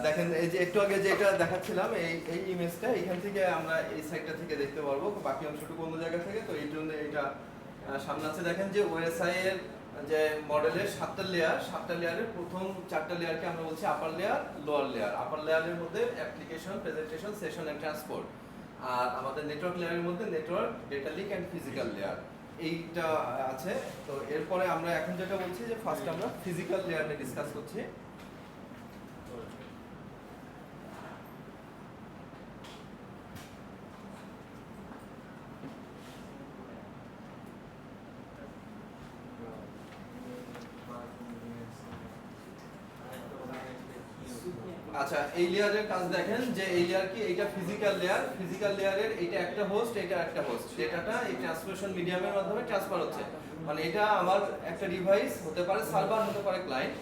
দেখেন এই যে একটু আগে যেটা দেখাচ্ছিলাম এই ইমেজটা এখান থেকে আমরা এই সাইডটা থেকে দেখতে পারবো, বাকি অংশটুকু অন্য জায়গা থেকে, তো এই জন্য এটা সামনে আছে। দেখেন যে ওএসআই এর যে মডেলের 7টা লেয়ারের প্রথম 4টা লেয়ারকে আমরা বলছি upper layer, lower layer. Upper লেয়ারের মধ্যে application, presentation, session and transport. আর আমাদের নেটওয়ার্ক লেয়ারের মধ্যে network, data link and physical layer এইটা আছে। তো এরপরে আমরা এখন যেটা বলছি যে ফার্স্ট আমরা ফিজিক্যাল লেয়ার নিয়ে ডিসকাস করছি। আচ্ছা, এই লেয়ারের কাজ দেখেন যে এই লেয়ার কি, এইটা ফিজিক্যাল লেয়ারের এইটা একটা হোস্ট, এটা একটা হোস্ট। ডেটাটা এই ট্রান্সমিশন মিডিয়ামের মাধ্যমে ট্রান্সফার হচ্ছে। মানে এটা আমার একটা ডিভাইস হতে পারে, সার্ভার হতে পারে, ক্লায়েন্ট,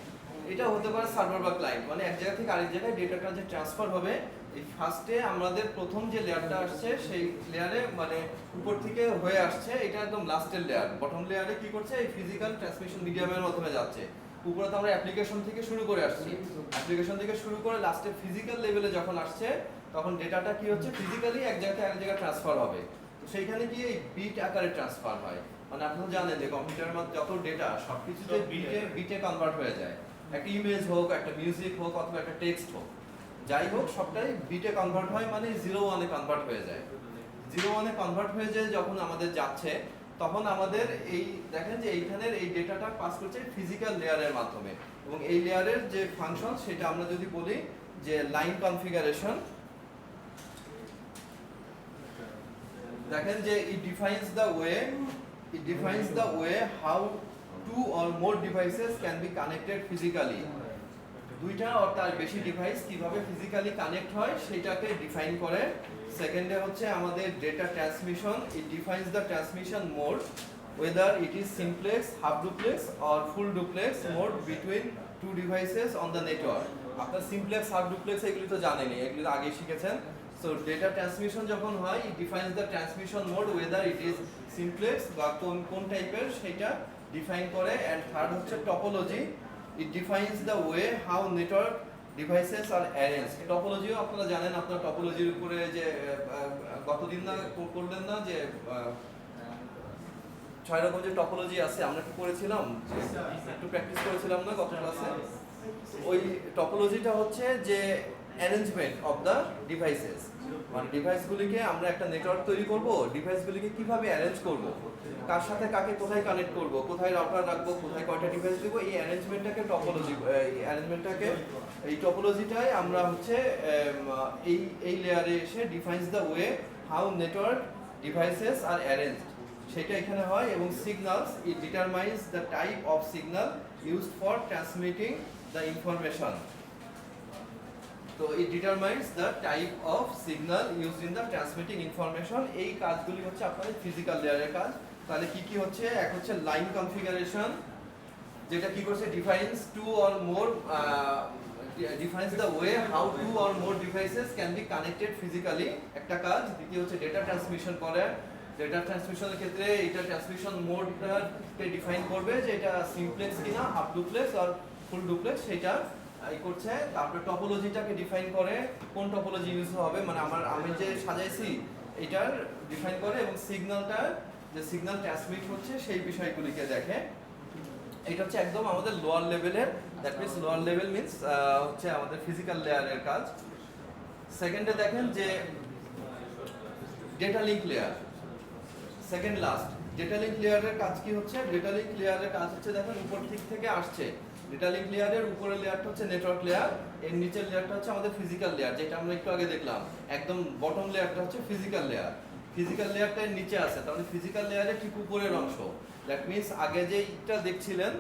এটা হতে পারে সার্ভার বা ক্লায়েন্ট। মানে এক জায়গা থেকে আরেক জায়গায় ডেটাটা যে ট্রান্সফার হবে, এই ফার্স্টে আমাদের প্রথম যে লেয়ারটা আসছে সেই লেয়ারে মানে উপর থেকে হয়ে আসছে, এটা একদম লাস্টের লেয়ার। বটম লেয়ারে কি করছে, এই ফিজিক্যাল ট্রান্সমিশন মিডিয়ামের মাধ্যমে যাচ্ছে। উপরে তো আমরা অ্যাপ্লিকেশন থেকে শুরু করে আসছি, অ্যাপ্লিকেশন থেকে শুরু করে লাস্টে ফিজিক্যাল লেভেলে যখন আসছে, তখন ডেটাটা কি হচ্ছে, ফিজিক্যালি এক জায়গা থেকে আরেক জায়গায় ট্রান্সফার হবে। তো সেইখানে গিয়ে এই বিট আকারে ট্রান্সফার হয়। মানে আপনারা জানেন যে কম্পিউটারের মধ্যে যত ডেটা সবকিছুতে বিটে কনভার্ট হয়ে যায়। একটা ইমেজ হোক, একটা মিউজিক হোক, অথবা একটা টেক্সট হোক, যাই হোক সবটাই বিটে কনভার্ট হয়, মানে 0-1-এ কনভার্ট হয়ে যায়। 0-1-এ কনভার্ট হয়ে যায় যখন আমাদের যাচ্ছে, তখন আমাদের এই দেখেন যে এইখানের এই ডেটাটা পাস করছে ফিজিক্যাল লেয়ারের মাধ্যমে। এবং এই লেয়ারের যে ফাংশন সেটা আমরা যদি বলি যে লাইন কনফিগারেশন, দেখেন যে it defines the way how two or more devices can be connected physically. দুইটা or তার বেশি ডিভাইস কিভাবে ফিজিক্যালি কানেক্ট হয় সেটাকে ডিফাইন করে। সেকেন্ডে হচ্ছে আমাদের data transmission, it defines the transmission mode, whether it is simplex, half duplex or full duplex mode between two devices on the network. আপনারা সিমপ্লেক্স, হাফ ডুপ্লেক্স এগুলি তো জানেনই, এগুলি তো আগে শিখেছেন। সো ডেটা ট্রান্সমিশন যখন হয়, it defines the transmission mode, whether it is simplex বা কোন টাইপের সেটা ডিফাইন করে। এন্ড থার্ড হচ্ছে topology, it defines the way how network devices are arranged. টপোলজিও আপনারা জানেন, আপনারা টপোলজির উপরে যে গতদিন না করলেন না যে 6 রকম যে টপোলজি আছে আমরা কি করেছিলাম, একটু প্র্যাকটিস করেছিলাম না গত ক্লাসে। ওই টপোলজিটা হচ্ছে যে অ্যারেঞ্জমেন্ট অফ দ্য ডিভাইসেস, মানে ডিভাইসগুলিকে আমরা একটা নেটওয়ার্ক তৈরি করব, ডিভাইসগুলিকে কিভাবে অ্যারেঞ্জ করব, কার সাথে কাকে কোথায় কানেক্ট করব, কোথায় রাউটার রাখবো, কোথায় কয়টা ডিভাইস দেবো, এই অ্যারেঞ্জমেন্টটাকে টপোলজি, এই টপোলজিটাই আমরা হচ্ছে এই লেয়ারে এসে defines the way how network devices are arranged, সেটা এখানে হয়। এবং signals, it determines the type of signal used for transmitting the information. তো it determines the type of signal used in the transmitting information. এই কাজগুলি হচ্ছে আপনাদের physical লেয়ারের কাজ। তাহলে কি কি হচ্ছে, এক হচ্ছে লাইন কনফিগারেশন, যেটা কি করছে, defines two or more, defines the way how two or more devices can be connected physically, একটা কাজ। দ্বিতীয় হচ্ছে ডেটা ট্রান্সমিশন করে, ডেটা ট্রান্সমিশনের ক্ষেত্রে এটা ট্রান্সমিশন মোডকে ডিফাইন করবে যে এটা সিমপ্লেক্স কিনা, হাফ ডুপ্লেক্স আর ফুল ডুপ্লেক্স, সেটা এই করছে। তারপরে টপোলজিটাকে ডিফাইন করে, কোন টপোলজি ইউজ হবে, মানে আমি যে সাজাইছি এটার ডিফাইন করে। এবং সিগন্যালটা, যে সিগন্যাল ট্রান্সমিট হচ্ছে সেই বিষয়গুলিকে দেখে। এটা হচ্ছে একদম আমাদের লোয়ার লেভেলের, that means lower level means হচ্ছে আমাদের ফিজিক্যাল লেয়ারের কাজ। সেকেন্ডে দেখেন যে data link layer, second last. Data link লেয়ারের কাজ কি হচ্ছে, ডেটা লিঙ্ক লেয়ারের কাজ হচ্ছে দেখেন উপর দিক থেকে আসছে। ডেটা লিঙ্ক লেয়ারের উপরের লেয়ারটা হচ্ছে নেটওয়ার্ক লেয়ার, এর নিচের লেয়ারটা হচ্ছে আমাদের ফিজিক্যাল লেয়ার, যেটা আমরা একটু আগে দেখলাম। একদম বটম লেয়ারটা হচ্ছে ফিজিক্যাল লেয়ার, ফিজিক্যাল লেয়ারটা নিচে আছে, তাহলে ফিজিক্যাল লেয়ারের ঠিক উপরের অংশ। দ্যাট মিন্স আগে যে ইটা দেখছিলেন,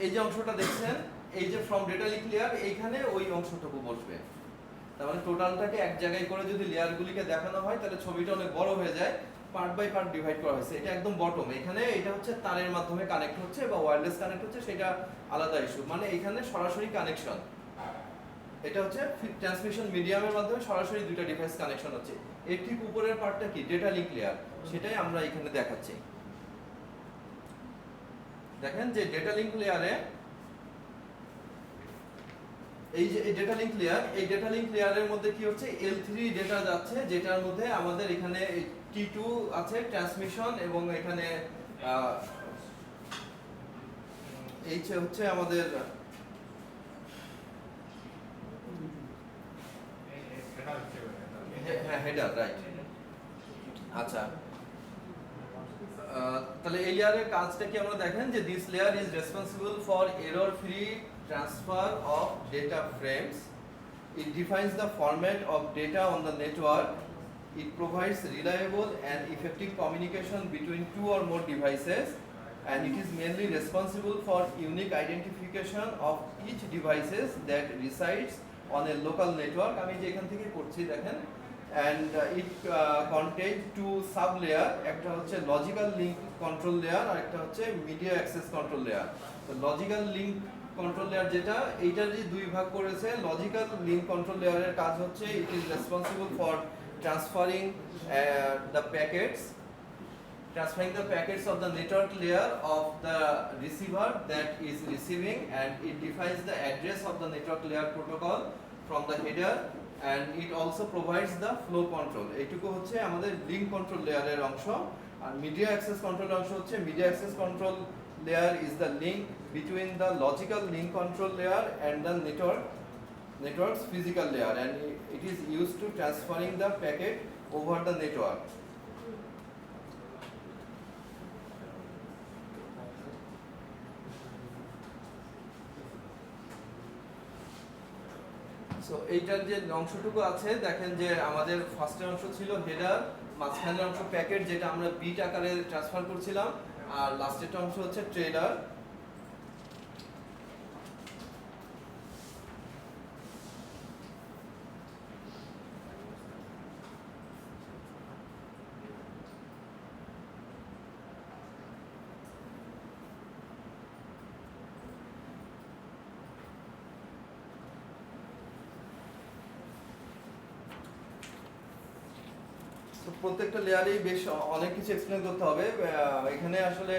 এই যে অংশটা দেখছেন, এই যে ফ্রম ডেটা লিঙ্ক লেয়ার, এইখানে ওই অংশটুকু বসবে। তার মানে টোটালটাকে এক জায়গায় করে যদি লেয়ারগুলিকে দেখানো হয়, তাহলে ছবিটা অনেক বড় হয়ে যায়। পার্ট বাই পার্ট ডিভাইড করা হয়েছে। এটা একদম বটম, এখানে এটা হচ্ছে তারের মাধ্যমে কানেক্ট হচ্ছে বা ওয়্যারলেস কানেক্ট হচ্ছে, সেটা আলাদা ইস্যু। মানে এখানে সরাসরি কানেকশন, এটা হচ্ছে ট্রান্সমিশন মিডিয়ামের মাধ্যমে সরাসরি দুইটা ডিভাইস কানেকশন হচ্ছে। এর ঠিক উপরের পার্টটা কি, ডেটা লিঙ্ক লেয়ার, সেটাই আমরা এখানে দেখাচ্ছি। দেখেন যে ডেটা লিঙ্ক লেয়ারে এই যে ডেটা লিংক লেয়ার, এই ডেটা লিংক লেয়ারের মধ্যে কি হচ্ছে L3 ডেটা যাচ্ছে, যেটার মধ্যে আমাদের এখানে T2 আছে ট্রান্সমিশন, এবং এখানে এই হচ্ছে আমাদের হেডার, রাইট। আচ্ছা, তাহলে এই লেয়ারের কাজটা কি আমরা দেখেন যে this layer is responsible for error free transfer of data frames, it defines the format of data on the network, it provides reliable and effective communication between two or more devices, and it is mainly responsible for unique identification of each devices that resides on a local network. আমি যে এখান থেকে পড়ছি দেখেন, and it contains two sub layer, একটা হচ্ছে logical link control layer আর একটা হচ্ছে মিডিয়া অ্যাক্সেস কন্ট্রোল লেয়ার। তো লজিক্যাল লিংক কন্ট্রোল লেয়ার যেটা, এইটারই দুই ভাগ করেছে। লজিক্যাল লিংক কন্ট্রোল লেয়ারের কাজ হচ্ছে it is responsible for transferring the packets of the network layer of the receiver that is receiving, and it defines the address of the network layer protocol from the header, and it also provides the flow control. এইটুকু হচ্ছে আমাদের link control লেয়ারের অংশ। আর media access control অংশ হচ্ছে media access control layer is the link between the logical link control layer and the network's physical layer, and it is used to transferring the packet over the network. So এইটার যে অংশটুকু আছে দেখেন যে আমাদের ফার্স্টের অংশ ছিল হেডার, মাঝখানের অংশ প্যাকেট যেটা আমরা বিট আকারে ট্রান্সফার করছিলাম, আর লাস্টের অংশ হচ্ছে ট্রেলার। প্রত্যেকটা লেয়ারেই বেশ অনেক কিছু এক্সপ্লেন করতে হবে। এখানে আসলে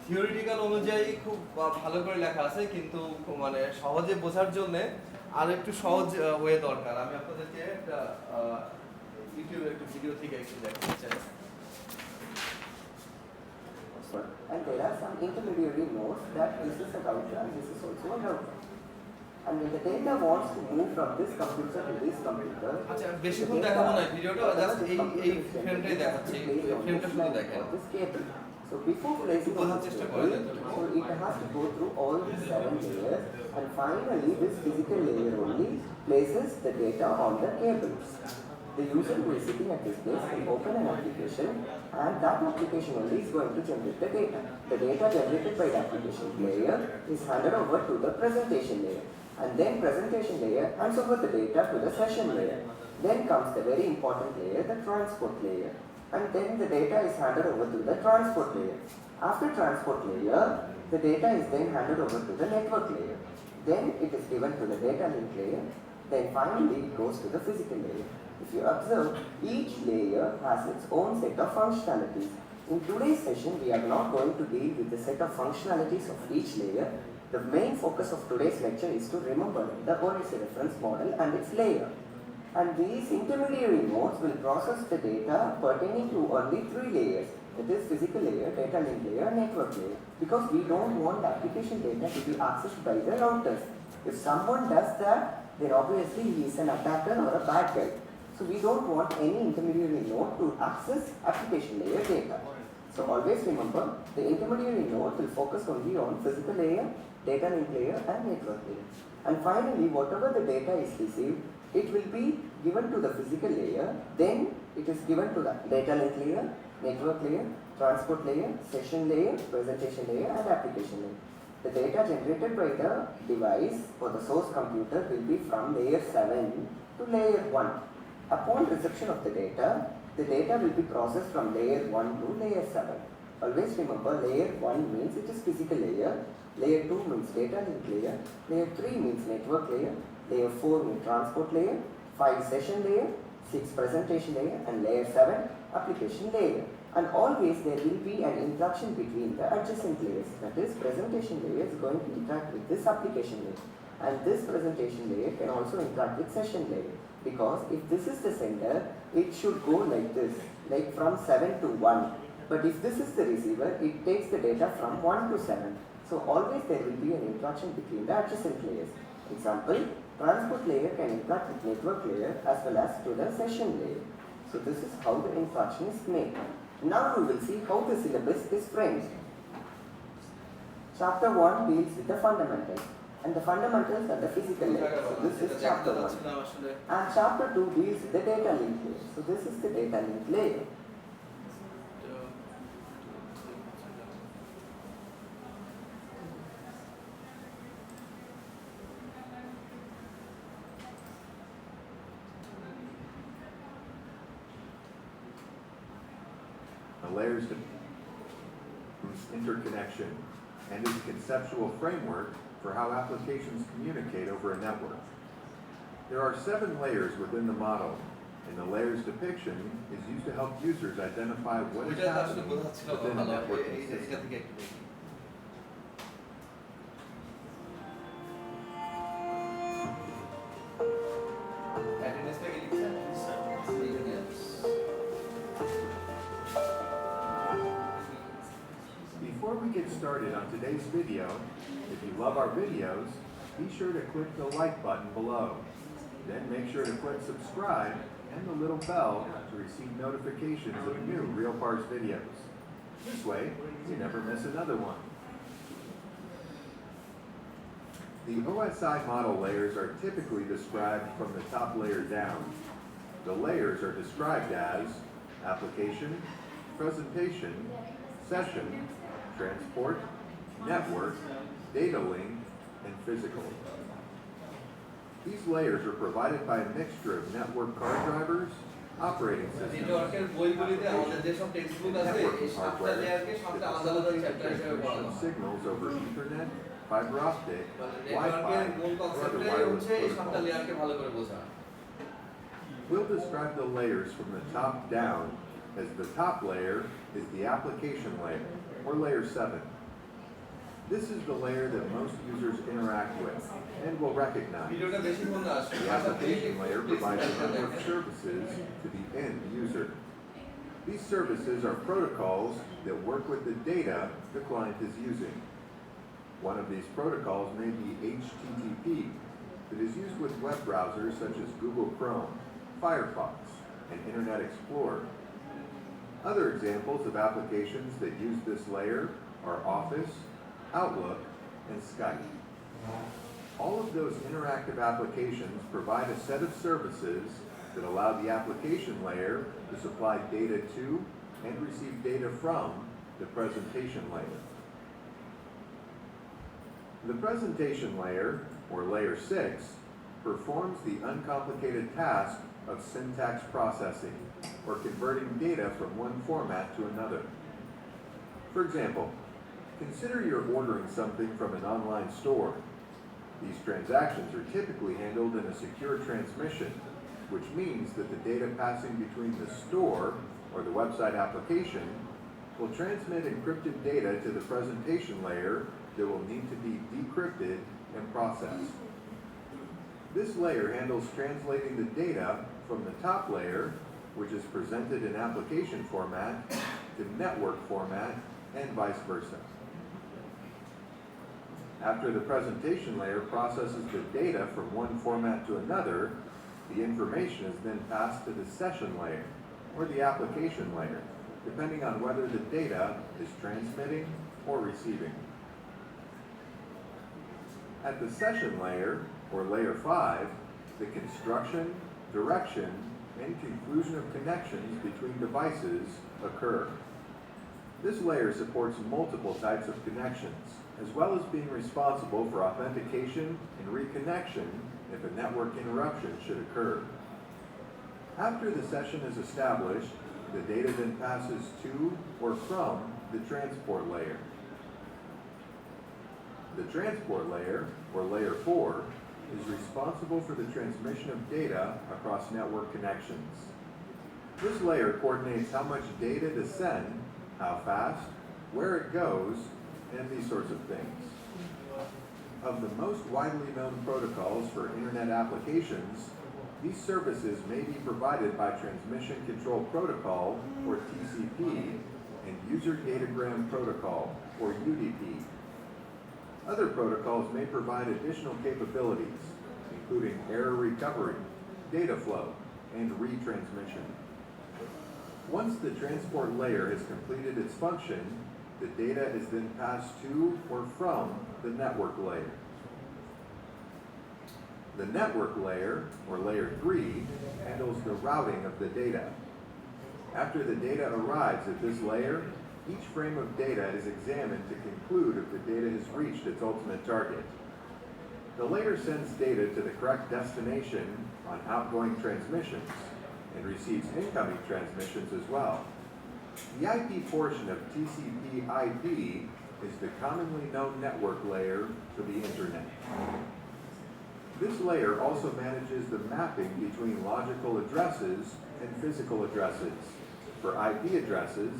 থিওরিটিক্যাল অনুযায়ী খুব ভালো করে লেখা আছে, কিন্তু মানে সহজে বোঝার জন্য আর একটু সহজ ওয়ে দরকার। আমি আপনাদেরকে একটা ইউটিউবে একটা ভিডিও থেকে একটু দেখাতে চাই। And there are some intermediary nodes that this is a router and this is also a router. And when the data wants to move from this computer to this computer, আচ্ছা বেশিক্ষণ দেখাবো না ভিডিওটা, just এই ফ্রেমটাই দেখাচ্ছি, ফ্রেমটা শুধু দেখেন। this cable. So before placing the cable, so it has to go through all these 7 layers, and finally this physical layer only places the data on the cables. The user who is sitting at this place will open an application, and that application only is going to generate the data. The data generated by the application layer is handed over to the presentation layer, and then presentation layer hands over the data to the session layer. Then comes the very important layer, the transport layer, and then the data is handed over to the transport layer. After transport layer, the data is then handed over to the network layer. Then it is given to the data link layer. Then finally it goes to the physical layer. If you observe, each layer has its own set of functionalities. In today's session, we are not going to deal with the set of functionalities of each layer. The main focus of today's lecture is to remember the OSI reference model and its layer. And these intermediary nodes will process the data pertaining to only 3 layers. That is physical layer, data link layer, network layer. Because we don't want the application data to be accessed by the routers. If someone does that, then obviously he is an attacker or a bad guy. So we don't want any intermediary node to access application layer data. So always remember, the intermediary node will focus only on physical layer, data link layer and network layer. And finally, whatever the data is received, it will be given to the physical layer, then it is given to the data link layer, network layer, transport layer, session layer, presentation layer and application layer. The data generated by the device or the source computer will be from layer 7 to layer 1. Upon reception of the data will be processed from layer 1 to layer 7. Always remember, layer 1 means it is physical layer, layer 2 means data link layer, layer 3 means network layer, layer 4 means transport layer, 5 session layer, 6 presentation layer and layer 7 application layer. And always there will be an interaction between the adjacent layers. That is, presentation layer is going to interact with this application layer. And this presentation layer can also interact with session layer. Because if this is the sender, it should go like this, like from 7 to 1. But if this is the receiver, it takes the data from 1 to 7. So always there will be an interaction between the adjacent layers. Example, transport layer can interact with network layer as well as to the session layer. So this is how the interaction is made. Now we will see how the syllabus is framed. Chapter 1 deals with the fundamentals. And the fundamentals are the physical layer. So this is chapter 1. And chapter 2 deals with the data link layer. So this is the data link layer. The layers interconnection and is a conceptual framework for how applications communicate over a network. There are 7 layers within the model, and the layers depiction is used to help users identify what is happening within a networking system. Before we get started on today's video, if you love our videos, be sure to click the like button below. Then make sure to click subscribe and the little bell to receive notifications of new RealParse videos. This way, you never miss another one. The OSI model layers are typically described from the top layer down. The layers are described as application, presentation, session, transport, network, data link, and physical. These layers are provided by a mixture of network card drivers, operating systems, and networking hardware that facilitate the transmission of signals over Ethernet, fiber optic, Wi-Fi, or other wireless protocols. We'll describe the layers from the top down, as the top layer is the application layer, or layer 7. This is the layer that most users interact with and will recognize. The application layer provides network services to the end user. These services are protocols that work with the data the client is using. One of these protocols may be HTTP, that is used with web browsers such as Google Chrome, Firefox, and Internet Explorer. Other examples of applications that use this layer are Office, Outlook, and Skype. All of those interactive applications provide a set of services that allow the application layer to supply data to and receive data from the presentation layer. The presentation layer, or layer 6, performs the uncomplicated task of syntax processing, or converting data from one format to another. For example, consider you're ordering something from an online store. These transactions are typically handled in a secure transmission, which means that the data passing between the store, or the website application, will transmit encrypted data to the presentation layer that will need to be decrypted and processed. This layer handles translating the data from the top layer, which is presented in application format, to network format, and vice versa. After the presentation layer processes the data from one format to another, the information is then passed to the session layer, or the application layer, depending on whether the data is transmitting or receiving. At the session layer, or layer 5, the construction, direction, and conclusion of connections between devices occur. This layer supports multiple types of connections, as well as being responsible for authentication and reconnection if a network interruption should occur. After the session is established, the data then passes to or from the transport layer. The transport layer, or layer 4, is responsible for the transmission of data across network connections. This layer coordinates how much data to send, how fast, where it goes, and these sorts of things. Of the most widely known protocols for internet applications, these services may be provided by Transmission Control Protocol, or TCP, and User Datagram Protocol, or UDP. Other protocols may provide additional capabilities, including error recovery, data flow, and retransmission. Once the transport layer has completed its function, the data is then passed to or from the network layer. The network layer, or layer 3, handles the routing of the data. After the data arrives at this layer, each frame of data is examined to conclude if the data has reached its ultimate target. The layer sends data to the correct destination on outgoing transmissions and receives incoming transmissions as well. The IP portion of TCP/IP is the commonly known network layer for the Internet. This layer also manages the mapping between logical addresses and physical addresses. For IP addresses,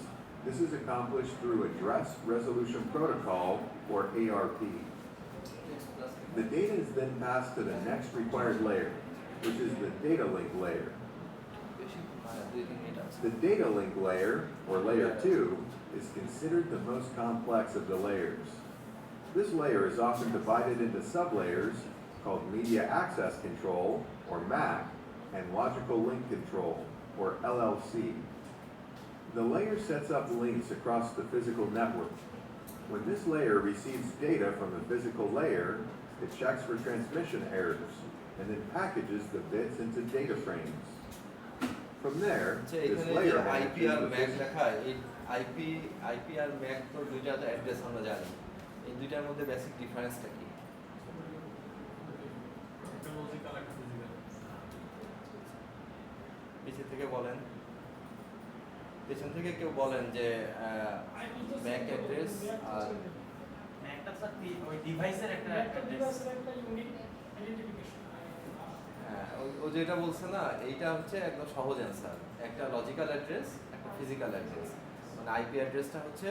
this is accomplished through Address Resolution Protocol, or ARP. The data is then passed to the next required layer, which is the data link layer. The data link layer, or layer 2, is considered the most complex of the layers. This layer is often divided into sublayers called Media Access Control, or MAC, and Logical Link Control, or LLC. The layer sets up links across the physical network. When this layer receives data from the physical layer, it checks for transmission errors, and then packages the bits into data frames. From there, this layer IP R MAC লেখা এই IP আর MAC তো দুইটা address আমরা জানি এই দুইটার মধ্যে basic ডিফারেন্সটা কি পিছন থেকে বলেন পেছন থেকে কেউ বলেন যে MAC অ্যাড্রেস আর একটা স্যার ওই ডিভাইসের একটা অ্যাড্রেস একটা ইউনিক আইডেন্টিফিকেশন ও যেটা বলছে না এইটা হচ্ছে একদম সহজ অ্যান্সার একটা লজিক্যাল অ্যাড্রেস একটা ফিজিক্যাল অ্যাড্রেস মানে আইপি অ্যাড্রেসটা হচ্ছে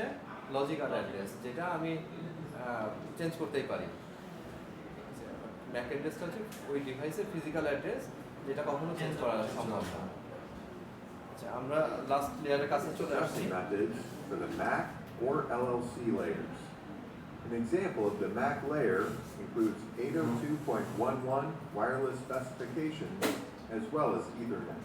লজিক্যাল অ্যাড্রেস যেটা আমি চেঞ্জ করতেই পারি ম্যাক অ্যাড্রেসটা হচ্ছে ওই ডিভাইসের ফিজিক্যাল অ্যাড্রেস যেটা কখনো চেঞ্জ করা সম্ভব না আচ্ছা আমরা লাস্ট লেয়ারের কাছে চলে আসছি methods for the MAC or LLC layers. An example of the MAC layer includes 802.11 wireless specifications as well as Ethernet.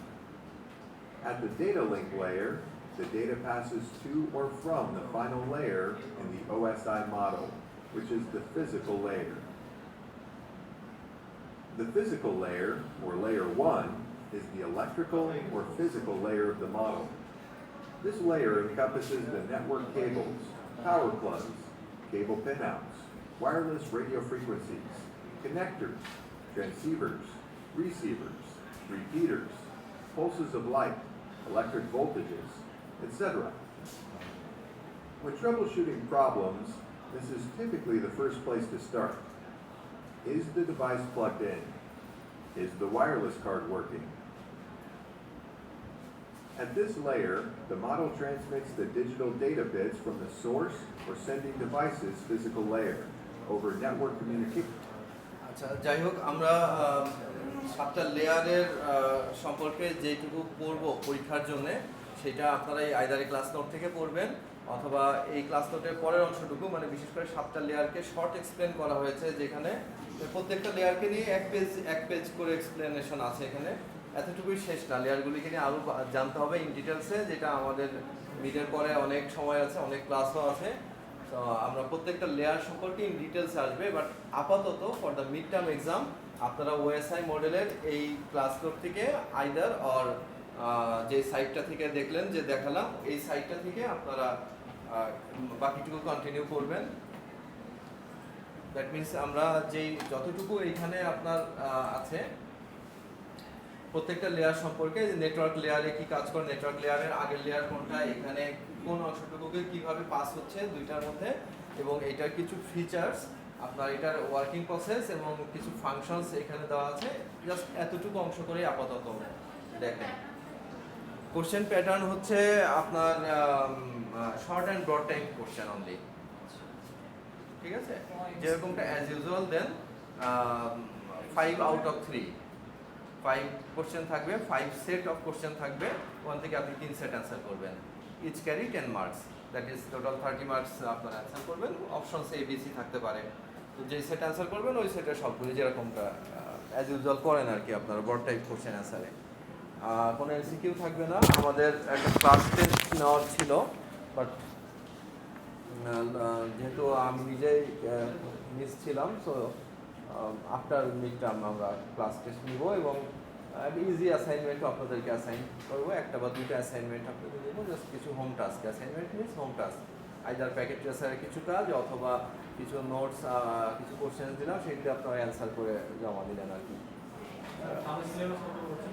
At the data link layer, the data passes to or from the final layer in the OSI model, which is the physical layer. The physical layer, or layer 1, is the electrical or physical layer of the model. This layer encompasses the network cables, power plugs, cable pinouts, wireless radio frequencies, connectors, transceivers, receivers, repeaters, pulses of light, electric voltages, etc. When troubleshooting problems, this is typically the first place to start. Is the device plugged in? Is the wireless card working? At this layer, the model transmits the digital data bits from the source or sending device's physical layer over network communication. আচ্ছা যাই হোক আমরা সাতটা লেয়ারের সম্পর্কে যেটুকু পড়ব পরীক্ষার জন্য সেটা আপনারা এই আইদার ক্লাস নোট থেকে পড়বেন অথবা এই ক্লাস নোটের পরের অংশটুকু মানে বিশেষ করে সাতটা লেয়ারকে শর্ট এক্সপ্লেন করা হয়েছে যেখানে প্রত্যেকটা লেয়ারকে নিয়ে এক পেজ করে এক্সপ্লেনেশন আছে এখানে এতটুকুই শেষ না লেয়ারগুলিকে নিয়ে আরও জানতে হবে ইন ডিটেলসে যেটা আমাদের মিডের পরে অনেক সময় আছে অনেক ক্লাসও আছে তো আমরা প্রত্যেকটা লেয়ার সম্পর্কে ইন ডিটেলসে আসবে বাট আপাতত for the mid term exam আপনারা ওএসআই মডেলের এই ক্লাস নোট থেকে আইদার অর যে সাইটটা থেকে দেখলেন যে দেখালাম এই সাইটটা থেকে আপনারা বাকিটুকু কন্টিনিউ করবেন দ্যাট মিনস আমরা যেই যতটুকু এইখানে আপনার আছে প্রত্যেকটা লেয়ার সম্পর্কে যে নেটওয়ার্ক লেয়ারে কি কাজ করে নেটওয়ার্ক লেয়ারের আগের লেয়ার কোনটা এখানে কোন অংশটুকুকে কিভাবে পাস হচ্ছে দুইটার মধ্যে এবং এটার কিছু ফিচার্স আপনার এটার ওয়ার্কিং প্রসেস এবং কিছু ফাংশনস এখানে দেওয়া আছে জাস্ট এতটুকু অংশ করে আপাতত দেখেন কোশ্চেন প্যাটার্ন হচ্ছে আপনার short and broad type question only, ঠিক আছে? যেরকমটা as usual then 5 out of 3, 5 question থাকবে, 5 সেট অফ কোশ্চেন থাকবে, ওখান থেকে আপনি 3 সেট অ্যান্সার করবেন, each carry 10 marks, that is total 30 marks আপনার অ্যান্সার করবেন। অপশনস এ বি সি থাকতে পারে, তো যেই সেট অ্যান্সার করবেন ওই সেটের সবগুলো যেরকমটা অ্যাজ ইউজুয়াল করেন আর কি আপনার ব্রড টাইপ কোশ্চেন অ্যান্সারে। কোনো এমসিকিউ থাকবে না। আমাদের একটা ক্লাস টেস্ট নেওয়ার ছিল, বাট যেহেতু আমি নিজেই মিস ছিলাম, সো আফটার মিড টার্ম আমরা ক্লাস টেস্ট নিব এবং ইজি অ্যাসাইনমেন্টও আপনাদেরকে অ্যাসাইন করবো, একটা বা দুইটা অ্যাসাইনমেন্ট আপনাদের দেবো, জাস্ট কিছু home task. Assignment means home task, either packet ট্রেসারের কিছু কাজ অথবা কিছু নোটস, কিছু কোশ্চেন দিলাম, সেগুলো আপনারা অ্যান্সার করে জমা দিলেন আর কি। আমাদের সিলেবাস কত করছে?